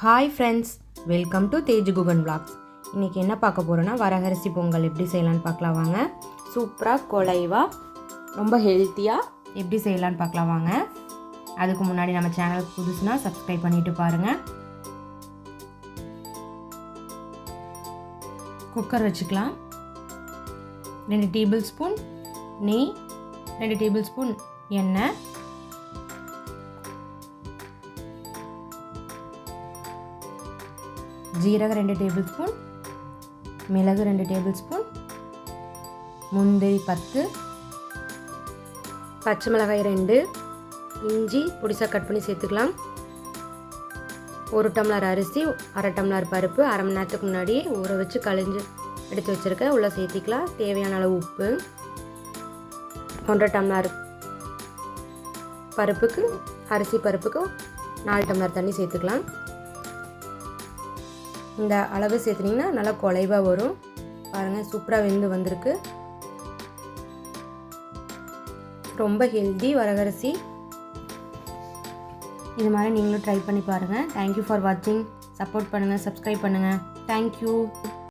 Hi friends, welcome to Tejukuganvlogs. இன்றைக்கி என்ன பார்க்க போகிறோன்னா வரகரிசி பொங்கல் எப்படி செய்யலான்னு பார்க்கலாம் வாங்க. சூப்பராக குலைவாக ரொம்ப ஹெல்த்தியாக எப்படி செய்யலான்னு பார்க்கலாம் வாங்க. அதுக்கு முன்னாடி நம்ம சேனலுக்கு புதுசுனா சப்ஸ்கிரைப் பண்ணிவிட்டு பாருங்கள். குக்கர் வச்சுக்கலாம். 2 டேபிள் ஸ்பூன் நெய், 2 டேபிள் ஸ்பூன் எண்ணெய், ஜீரகம் 2 டேபிள் ஸ்பூன், மிளகு 2 டேபிள் ஸ்பூன், முந்திரி 10, பச்சை மிளகாய் 2, இஞ்சி பொடிசாக கட் பண்ணி சேர்த்துக்கலாம். 1 டம்ளர் அரிசி, 1/2 டம்ளர் பருப்பு, அரை மணி நேரத்துக்கு முன்னாடி ஊற வச்சு கழிஞ்சு எடுத்து வச்சுருக்கேன். உள்ளே சேர்த்திக்கலாம். தேவையான அளவு உப்பு. 1/2 டம்ளர் பருப்புக்கு, அரிசி பருப்புக்கு 4 டம்ளர் தண்ணி சேர்த்துக்கலாம். இந்த அளவு சேர்த்துனிங்கன்னா நல்லா குலைவாக வரும். பாருங்கள், சூப்பராக வெந்து வந்திருக்கு. ரொம்ப ஹெல்தி வரகரிசி. இது மாதிரி நீங்களும் ட்ரை பண்ணி பாருங்கள். தேங்க்யூ ஃபார் வாட்சிங். சப்போர்ட் பண்ணுங்கள், சப்ஸ்கிரைப் பண்ணுங்கள். தேங்க்யூ.